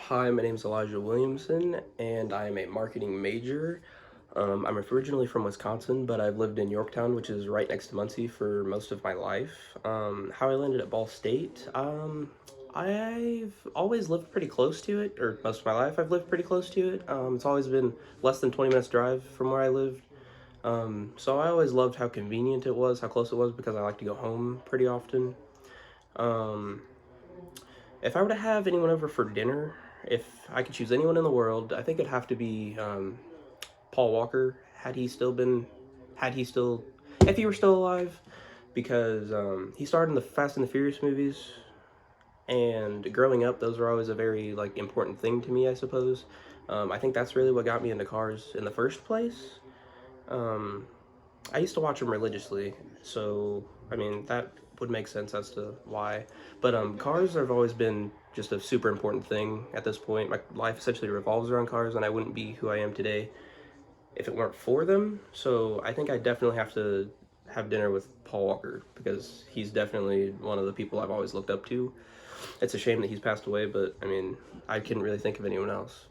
Hi, my name is Elijah Williamson, and I am a marketing major. I'm originally from Wisconsin, but I've lived in Yorktown, which is right next to Muncie, for most of my life. How I landed at Ball State, I've always lived pretty close to it, or most of my life I've lived pretty close to it. It's always been less than 20 minutes drive from where I lived. So I always loved how convenient it was, how close it was, because I like to go home pretty often. Um, if I were to have anyone over for dinner, if I could choose anyone in the world, I think it'd have to be Paul Walker. Had he still, if he were still alive, because he starred in the Fast and the Furious movies, and growing up, those were always a very like important thing to me, I suppose. I think that's really what got me into cars in the first place. Um, I used to watch them religiously, so I mean that would make sense as to why. But cars have always been just a super important thing at this point. My life essentially revolves around cars, and I wouldn't be who I am today if it weren't for them. So I think I definitely have to have dinner with Paul Walker because he's definitely one of the people I've always looked up to. It's a shame that he's passed away, but I mean I couldn't really think of anyone else.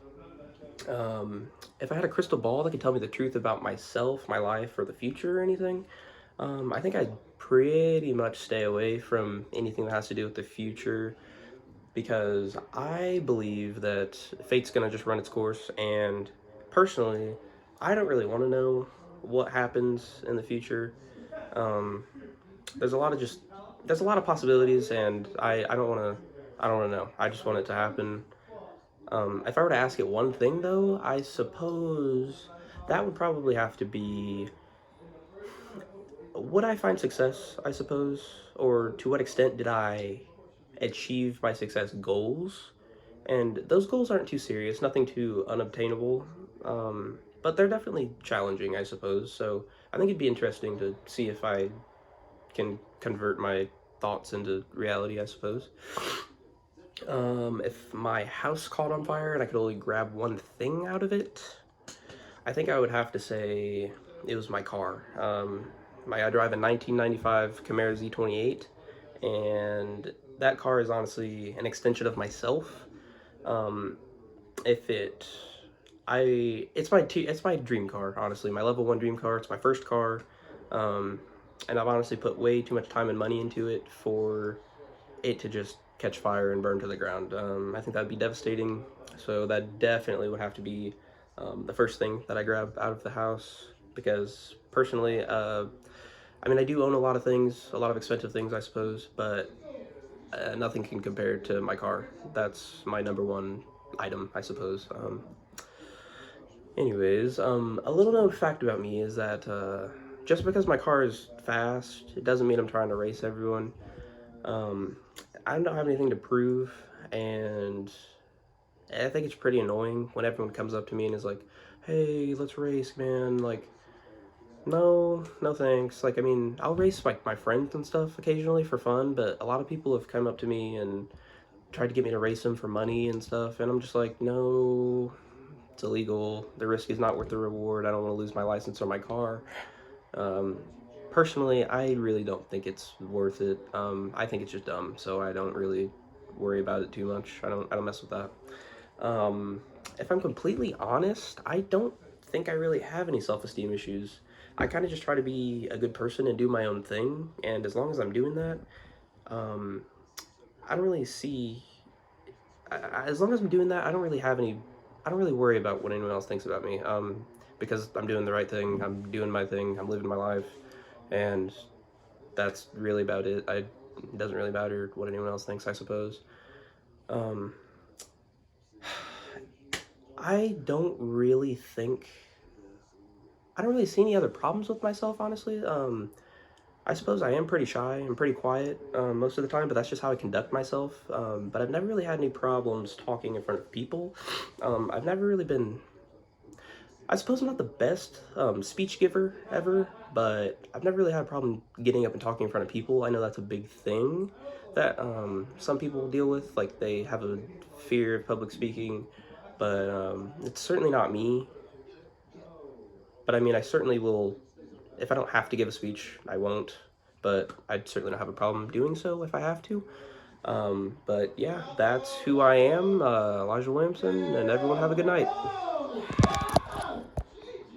Um, if I had a crystal ball that could tell me the truth about myself, my life, or the future or anything, I think I'd pretty much stay away from anything that has to do with the future because I believe that fate's gonna just run its course. And personally, I don't really want to know what happens in the future. Um, there's a lot of just there's a lot of possibilities, and I don't want to know. I just want it to happen. If I were to ask it one thing, though, I suppose that would probably have to be, would I find success, I suppose? Or to what extent did I achieve my success goals? And those goals aren't too serious, nothing too unobtainable, but they're definitely challenging, I suppose. So I think it'd be interesting to see if I can convert my thoughts into reality, I suppose. If my house caught on fire and I could only grab one thing out of it, I think I would have to say it was my car. I drive a 1995 Camaro Z28, and that car is honestly an extension of myself. Um, if it, it's my dream car. Honestly, my level one dream car. It's my first car, um, and I've honestly put way too much time and money into it for it to just catch fire and burn to the ground. I think that'd be devastating. So that definitely would have to be the first thing that I grab out of the house because personally, I mean, I do own a lot of things, a lot of expensive things, I suppose, but nothing can compare to my car. That's my number one item, I suppose. Anyways, a little known fact about me is that just because my car is fast, it doesn't mean I'm trying to race everyone. Um, I don't have anything to prove, and I think it's pretty annoying when everyone comes up to me and is like, "Hey, let's race, man." Like, no, no thanks. Like, I mean, I'll race like my friends and stuff occasionally for fun, but a lot of people have come up to me and tried to get me to race them for money and stuff, and I'm just like, no, it's illegal. The risk is not worth the reward. I don't want to lose my license or my car. Um, Personally, I really don't think it's worth it. I think it's just dumb, so I don't really worry about it too much. I don't mess with that. Um, if I'm completely honest, I don't think I really have any self-esteem issues. I kind of just try to be a good person and do my own thing, and as long as I'm doing that, um, I don't really see. As long as I'm doing that, I don't really have any. I don't really worry about what anyone else thinks about me. Because I'm doing the right thing. I'm doing my thing. I'm living my life, and that's really about it. It doesn't really matter what anyone else thinks, I suppose. Um, I don't really think I don't really see any other problems with myself, honestly. I suppose I am pretty shy and pretty quiet most of the time, but that's just how I conduct myself. But I've never really had any problems talking in front of people. I've never really been, I suppose I'm not the best speech giver ever, but I've never really had a problem getting up and talking in front of people. I know that's a big thing that some people deal with, like they have a fear of public speaking, but it's certainly not me. But I mean, I certainly will, if I don't have to give a speech, I won't, but I'd certainly not have a problem doing so if I have to. But yeah, that's who I am, Elijah Williamson, and everyone have a good night.